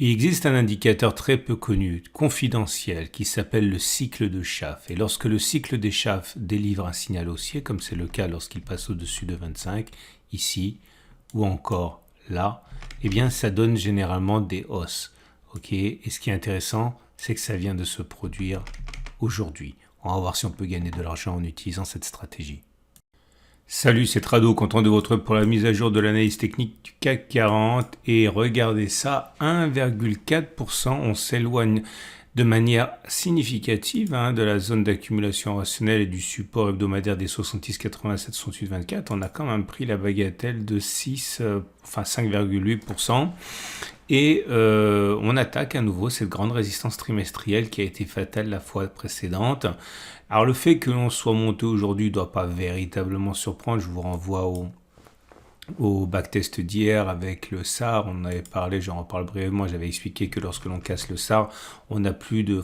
Il existe un indicateur très peu connu, confidentiel, qui s'appelle le cycle de Schaff. Et lorsque le cycle de Schaff délivre un signal haussier, comme c'est le cas lorsqu'il passe au-dessus de 25, ici, ou encore là, eh bien ça donne généralement des hausses. Et ce qui est intéressant, c'est que ça vient de se produire aujourd'hui. On va voir si on peut gagner de l'argent en utilisant cette stratégie. Salut, c'est Trado, content de vous retrouver pour la mise à jour de l'analyse technique du CAC 40 et regardez ça, 1,4%, on s'éloigne de manière significative de la zone d'accumulation rationnelle et du support hebdomadaire des 66, 87, 68, 24. On a quand même pris la bagatelle de 5,8%. Et on attaque à nouveau cette grande résistance trimestrielle qui a été fatale la fois précédente. Alors le fait que l'on soit monté aujourd'hui ne doit pas véritablement surprendre. Je vous renvoie au backtest d'hier avec le SAR, on en avait parlé, j'en reparle brièvement, j'avais expliqué que lorsque l'on casse le SAR, on a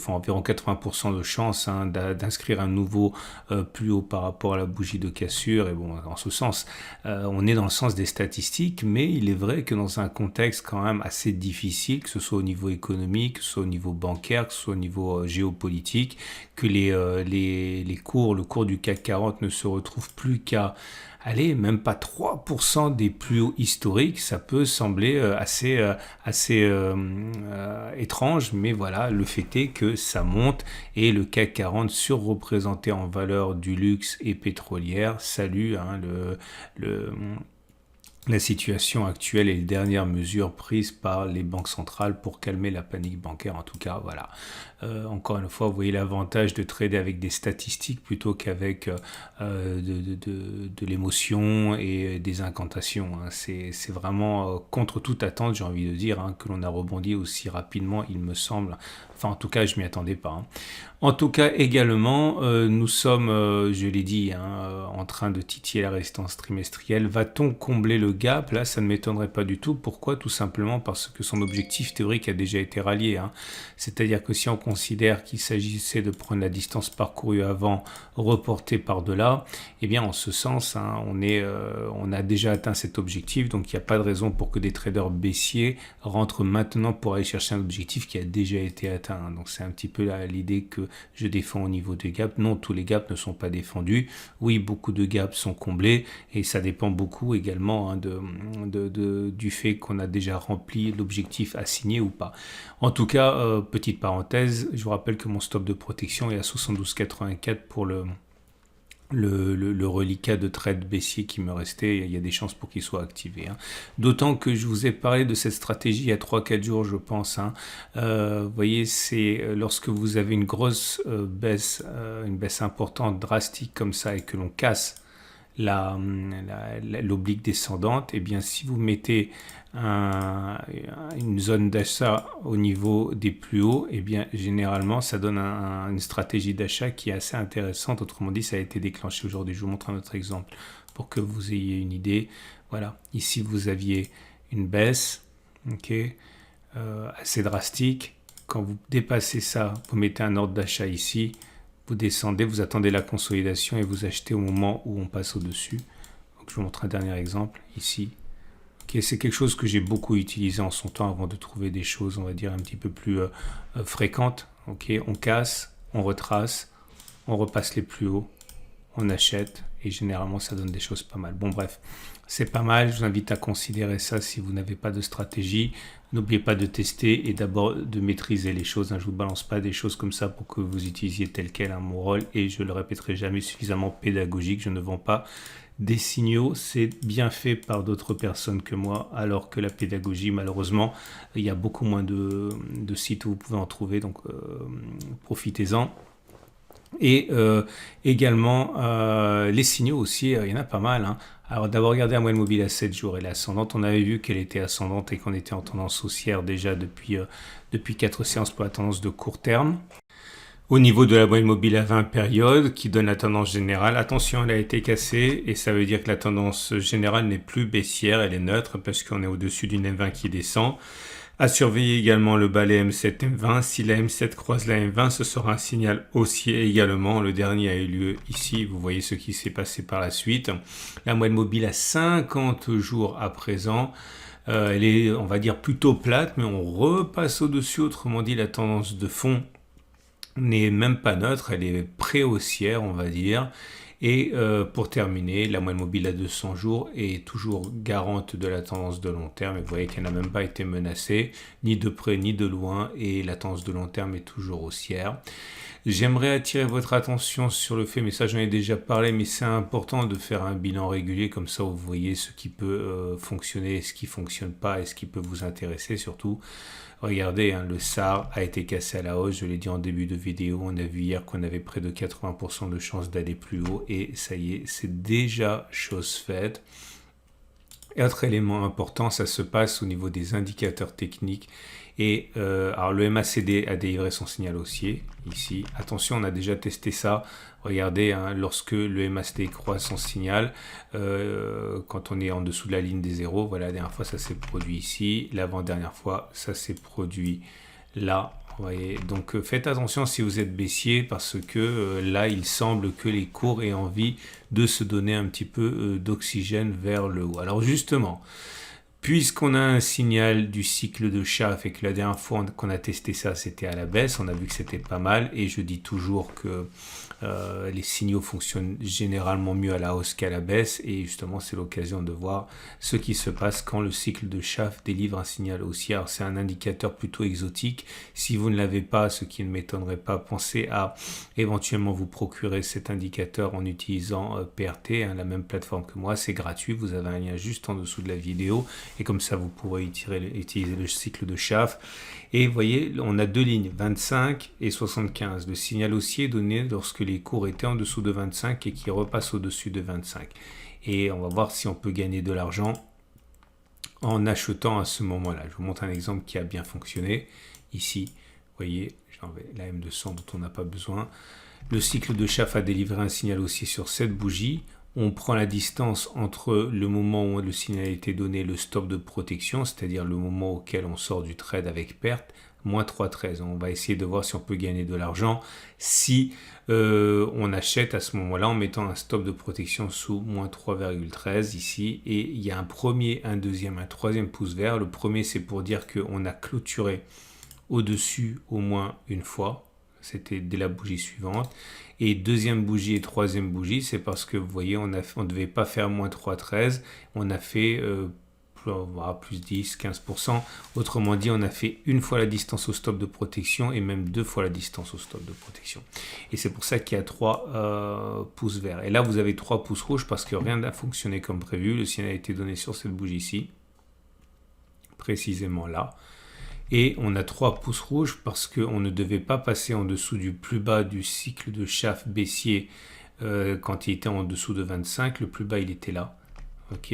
environ 80% de chance d'inscrire un nouveau plus haut par rapport à la bougie de cassure, et bon, en ce sens, on est dans le sens des statistiques, mais il est vrai que dans un contexte quand même assez difficile, que ce soit au niveau économique, que ce soit au niveau bancaire, que ce soit au niveau géopolitique, que le cours du CAC 40 ne se retrouve plus qu'à allez, même pas 3% des plus hauts historiques, ça peut sembler assez étrange, mais voilà, le fait est que ça monte et le CAC 40 surreprésenté en valeur du luxe et pétrolière salue la situation actuelle et les dernières mesures prises par les banques centrales pour calmer la panique bancaire. En tout cas, voilà. Encore une fois, vous voyez l'avantage de trader avec des statistiques plutôt qu'avec de l'émotion et des incantations. C'est vraiment contre toute attente, j'ai envie de dire, que l'on a rebondi aussi rapidement, il me semble. Enfin, en tout cas, je m'y attendais pas. En tout cas, également, nous sommes, je l'ai dit, en train de titiller la résistance trimestrielle. Va-t-on combler le gap? Là, ça ne m'étonnerait pas du tout. Pourquoi? Tout simplement parce que son objectif théorique a déjà été rallié. C'est-à-dire que si on considère qu'il s'agissait de prendre la distance parcourue avant, reportée par-delà, eh bien, en ce sens, on a déjà atteint cet objectif. Donc, il n'y a pas de raison pour que des traders baissiers rentrent maintenant pour aller chercher un objectif qui a déjà été atteint. Donc, c'est un petit peu l'idée que je défends au niveau des gaps. Non, tous les gaps ne sont pas défendus. Oui, beaucoup de gaps sont comblés et ça dépend beaucoup également du fait qu'on a déjà rempli l'objectif assigné ou pas. En tout cas, petite parenthèse, je vous rappelle que mon stop de protection est à 72,84 pour le reliquat de trade baissier qui me restait, il y a des chances pour qu'il soit activé. D'autant que je vous ai parlé de cette stratégie il y a 3-4 jours, je pense. Vous voyez, c'est lorsque vous avez une grosse baisse, une baisse importante, drastique comme ça, et que l'on casse l'oblique descendante, et bien si vous mettez une zone d'achat au niveau des plus hauts, et bien généralement ça donne une stratégie d'achat qui est assez intéressante. Autrement dit, ça a été déclenché aujourd'hui. Je vous montre un autre exemple pour que vous ayez une idée. Voilà, ici vous aviez une baisse, assez drastique. Quand vous dépassez ça, vous mettez un ordre d'achat ici. Vous descendez, vous attendez la consolidation et vous achetez au moment où on passe au-dessus. Donc, je vous montre un dernier exemple ici. C'est quelque chose que j'ai beaucoup utilisé en son temps avant de trouver des choses, on va dire, un petit peu plus fréquentes. On casse, on retrace, on repasse les plus hauts, on achète et généralement ça donne des choses pas mal. Bon bref, c'est pas mal, je vous invite à considérer ça si vous n'avez pas de stratégie. N'oubliez pas de tester et d'abord de maîtriser les choses. Je ne vous balance pas des choses comme ça pour que vous utilisiez tel quel mon rôle et je le répéterai jamais, suffisamment pédagogique. Je ne vends pas des signaux, c'est bien fait par d'autres personnes que moi, alors que la pédagogie, malheureusement, il y a beaucoup moins de sites où vous pouvez en trouver, donc profitez-en. Et également les signaux aussi, il y en a pas mal. Alors d'abord regarder la moyenne mobile à 7 jours, elle est ascendante. On avait vu qu'elle était ascendante et qu'on était en tendance haussière déjà depuis 4 séances pour la tendance de court terme. Au niveau de la moyenne mobile à 20 périodes qui donne la tendance générale, attention, elle a été cassée et ça veut dire que la tendance générale n'est plus baissière, elle est neutre parce qu'on est au-dessus d'une M20 qui descend. À surveiller également le bas, les M7, M20. Si la M7 croise la M20, ce sera un signal haussier également. Le dernier a eu lieu ici. Vous voyez ce qui s'est passé par la suite. La moyenne mobile à 50 jours à présent. Elle est, on va dire, plutôt plate, mais on repasse au-dessus. Autrement dit, la tendance de fond n'est même pas neutre, elle est pré-haussière, on va dire. Et pour terminer, la moyenne mobile à 200 jours est toujours garante de la tendance de long terme. Et vous voyez qu'elle n'a même pas été menacée, ni de près ni de loin. Et la tendance de long terme est toujours haussière. J'aimerais attirer votre attention sur le fait, mais ça j'en ai déjà parlé, mais c'est important de faire un bilan régulier, comme ça vous voyez ce qui peut fonctionner, ce qui ne fonctionne pas et ce qui peut vous intéresser surtout. Regardez, hein, le SAR a été cassé à la hausse, je l'ai dit en début de vidéo, on a vu hier qu'on avait près de 80% de chances d'aller plus haut et ça y est, c'est déjà chose faite. Et autre élément important, ça se passe au niveau des indicateurs techniques. Et alors le MACD a délivré son signal haussier ici. Attention, on a déjà testé ça. Regardez, hein, lorsque le MACD croise son signal, quand on est en dessous de la ligne des zéros, voilà, la dernière fois ça s'est produit ici. L'avant-dernière fois, ça s'est produit là. Vous voyez, donc faites attention si vous êtes baissier parce que là il semble que les cours aient envie de se donner un petit peu d'oxygène vers le haut. Alors justement, puisqu'on a un signal du cycle de Schaff et que la dernière fois qu'on a testé ça c'était à la baisse, on a vu que c'était pas mal et je dis toujours que les signaux fonctionnent généralement mieux à la hausse qu'à la baisse et justement c'est l'occasion de voir ce qui se passe quand le cycle de Schaff délivre un signal haussier. Alors, c'est un indicateur plutôt exotique. Si vous ne l'avez pas, ce qui ne m'étonnerait pas, pensez à éventuellement vous procurer cet indicateur en utilisant PRT, hein, la même plateforme que moi. C'est gratuit, vous avez un lien juste en dessous de la vidéo et comme ça vous pourrez utiliser le cycle de Schaff. Et vous voyez, on a deux lignes, 25 et 75. Le signal haussier est donné lorsque les cours étaient en dessous de 25 et qui repassent au-dessus de 25. Et on va voir si on peut gagner de l'argent en achetant à ce moment-là. Je vous montre un exemple qui a bien fonctionné. Ici, vous voyez, j'enlève la M200 dont on n'a pas besoin. Le cycle de Schaff a délivré un signal haussier sur cette bougie. On prend la distance entre le moment où le signal a été donné, le stop de protection, c'est-à-dire le moment auquel on sort du trade avec perte, moins 3,13. On va essayer de voir si on peut gagner de l'argent si on achète à ce moment-là en mettant un stop de protection sous moins 3,13 ici. Et il y a un premier, un deuxième, un troisième pouce vert. Le premier, c'est pour dire qu'on a clôturé au-dessus au moins une fois. C'était dès la bougie suivante. Et deuxième bougie et troisième bougie, c'est parce que vous voyez, on ne devait pas faire moins 3,13. On a fait plus 10, 15%. Autrement dit, on a fait une fois la distance au stop de protection et même deux fois la distance au stop de protection. Et c'est pour ça qu'il y a 3 pouces verts. Et là, vous avez 3 pouces rouges parce que rien n'a fonctionné comme prévu. Le signal a été donné sur cette bougie-ci, précisément là. Et on a 3 pouces rouges parce qu'on ne devait pas passer en dessous du plus bas du cycle de Schaff baissier quand il était en dessous de 25. Le plus bas, il était là. Ok.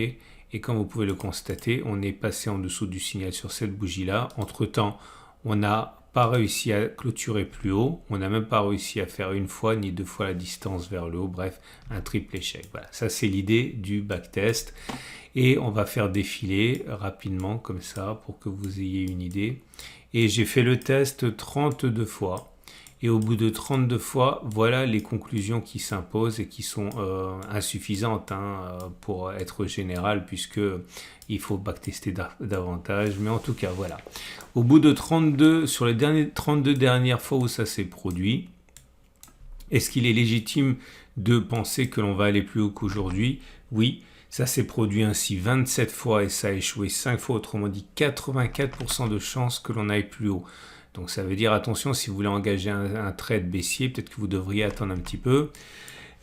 Et comme vous pouvez le constater, on est passé en dessous du signal sur cette bougie-là. Entre-temps, on n'a pas réussi à clôturer plus haut. On n'a même pas réussi à faire une fois ni deux fois la distance vers le haut. Bref, un triple échec. Voilà, ça c'est l'idée du backtest. Et on va faire défiler rapidement comme ça pour que vous ayez une idée. Et j'ai fait le test 32 fois. Et au bout de 32 fois, voilà les conclusions qui s'imposent et qui sont insuffisantes pour être générales puisque il faut backtester davantage. Mais en tout cas, voilà. Au bout de 32, sur les 32 dernières fois où ça s'est produit, est-ce qu'il est légitime de penser que l'on va aller plus haut qu'aujourd'hui? Oui. Ça s'est produit ainsi 27 fois et ça a échoué 5 fois, autrement dit 84% de chances que l'on aille plus haut. Donc ça veut dire, attention, si vous voulez engager un trade baissier, peut-être que vous devriez attendre un petit peu.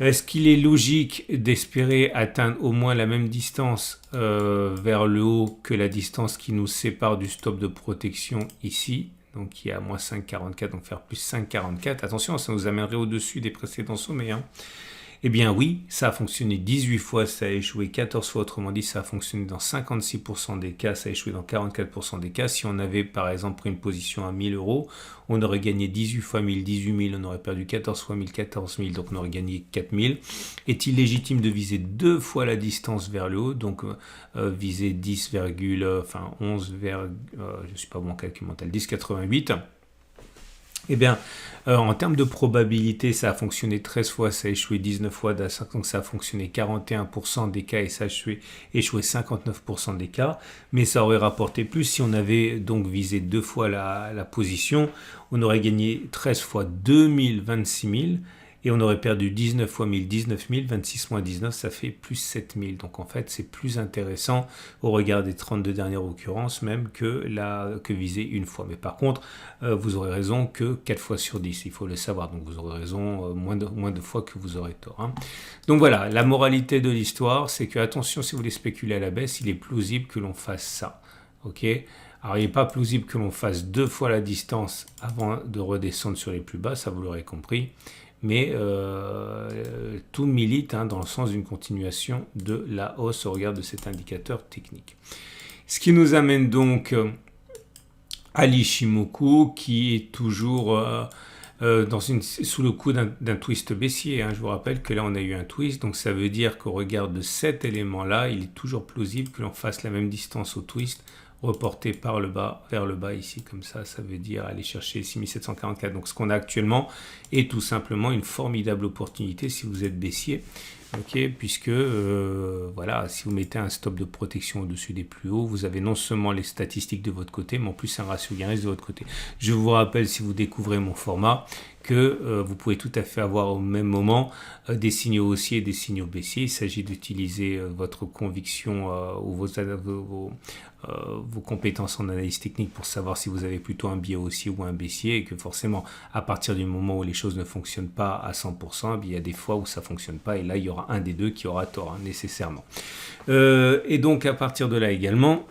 Est-ce qu'il est logique d'espérer atteindre au moins la même distance vers le haut que la distance qui nous sépare du stop de protection ici? Donc qui est à moins 5,44, donc faire plus 5,44. Attention, ça nous amènerait au-dessus des précédents sommets. Eh bien oui, ça a fonctionné 18 fois, ça a échoué 14 fois, autrement dit ça a fonctionné dans 56% des cas, ça a échoué dans 44% des cas. Si on avait par exemple pris une position à 1000 €, on aurait gagné 18 fois 1000, 18 000, on aurait perdu 14 fois 1000, 14 000, donc on aurait gagné 4000. Est-il légitime de viser 2 fois la distance vers le haut, donc viser 10, enfin 11, je ne suis pas bon en calcul mental, 10,88 Eh bien, en termes de probabilité, ça a fonctionné 13 fois, ça a échoué 19 fois, donc ça a fonctionné 41% des cas et ça a échoué 59% des cas. Mais ça aurait rapporté plus si on avait donc visé 2 fois la position. On aurait gagné 13 fois 2000, 26 000. Et on aurait perdu 19 fois 1000, 19 000, 26 moins 19, ça fait plus 7000. Donc en fait, c'est plus intéressant au regard des 32 dernières occurrences même que viser une fois. Mais par contre, vous aurez raison que 4 fois sur 10, il faut le savoir. Donc vous aurez raison moins de fois que vous aurez tort. Hein. Donc voilà, la moralité de l'histoire, c'est que attention, si vous voulez spéculer à la baisse, il est plausible que l'on fasse ça. Ok ? Alors, il n'est pas plausible que l'on fasse 2 fois la distance avant de redescendre sur les plus bas, ça vous l'aurez compris. Mais tout milite dans le sens d'une continuation de la hausse au regard de cet indicateur technique. Ce qui nous amène donc à l'Ishimoku qui est toujours sous le coup d'un twist baissier. Je vous rappelle que là on a eu un twist, donc ça veut dire qu'au regard de cet élément-là, il est toujours plausible que l'on fasse la même distance au twist reporté par le bas, vers le bas ici, comme ça veut dire aller chercher 6744. Donc ce qu'on a actuellement est tout simplement une formidable opportunité si vous êtes baissier, puisque voilà, si vous mettez un stop de protection au-dessus des plus hauts, vous avez non seulement les statistiques de votre côté, mais en plus un ratio gain-risque de votre côté. Je vous rappelle, si vous découvrez mon format, que vous pouvez tout à fait avoir au même moment des signaux haussiers et des signaux baissiers. Il s'agit d'utiliser votre conviction ou vos compétences en analyse technique pour savoir si vous avez plutôt un biais haussier ou un baissier, et que forcément, à partir du moment où les choses ne fonctionnent pas à 100%, il y a des fois où ça ne fonctionne pas, et là, il y aura un des deux qui aura tort, nécessairement. Et donc, à partir de là également,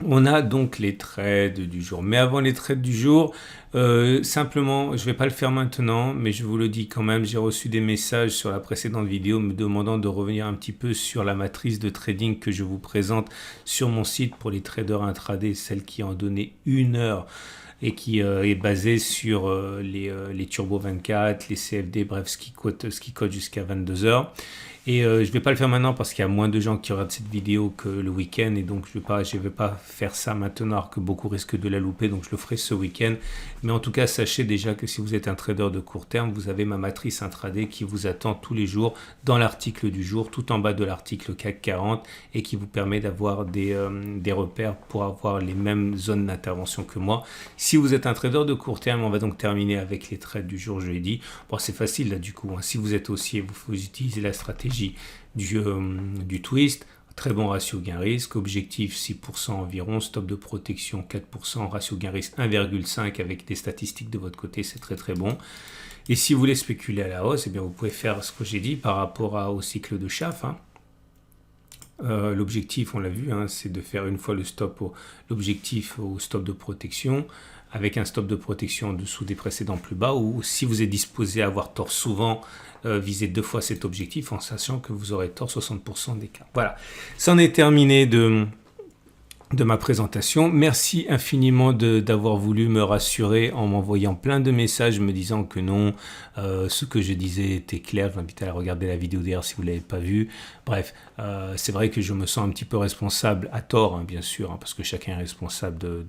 on a donc les trades du jour. Mais avant les trades du jour, simplement, je ne vais pas le faire maintenant, mais je vous le dis quand même, j'ai reçu des messages sur la précédente vidéo me demandant de revenir un petit peu sur la matrice de trading que je vous présente sur mon site pour les traders intraday, celle qui en donnait 1 heure et qui est basée sur les Turbo 24, les CFD, bref, ce qui cote jusqu'à 22 heures. Et je ne vais pas le faire maintenant parce qu'il y a moins de gens qui regardent cette vidéo que le week-end, et donc je vais pas faire ça maintenant alors que beaucoup risquent de la louper, donc je le ferai ce week-end. Mais en tout cas, sachez déjà que si vous êtes un trader de court terme, vous avez ma matrice intraday qui vous attend tous les jours dans l'article du jour, tout en bas de l'article CAC 40, et qui vous permet d'avoir des repères pour avoir les mêmes zones d'intervention que moi. Si vous êtes un trader de court terme, on va donc terminer avec les trades du jour jeudi. Bon, c'est facile là du coup. Si vous êtes haussier, vous utilisez la stratégie du twist, très bon ratio gain-risque, objectif 6% environ, stop de protection 4%, ratio gain-risque 1,5 avec des statistiques de votre côté, c'est très très bon. Et si vous voulez spéculer à la hausse, eh bien vous pouvez faire ce que j'ai dit par rapport au cycle de Schaff. L'objectif, on l'a vu, c'est de faire une fois l'objectif au stop de protection, avec un stop de protection en dessous des précédents plus bas, ou si vous êtes disposé à avoir tort souvent, visez 2 fois cet objectif en sachant que vous aurez tort 60% des cas. Voilà, c'en est terminé de ma présentation. Merci infiniment d'avoir voulu me rassurer en m'envoyant plein de messages me disant que non, ce que je disais était clair. Je vous invite à regarder la vidéo d'ailleurs si vous ne l'avez pas vue. Bref, c'est vrai que je me sens un petit peu responsable, à tort bien sûr, parce que chacun est responsable de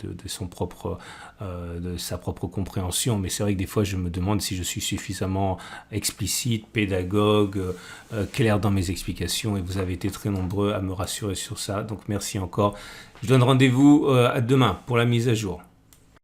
sa propre compréhension, mais c'est vrai que des fois je me demande si je suis suffisamment explicite, pédagogue, clair dans mes explications, et vous avez été très nombreux à me rassurer sur ça, donc merci encore. Je donne rendez-vous à demain pour la mise à jour.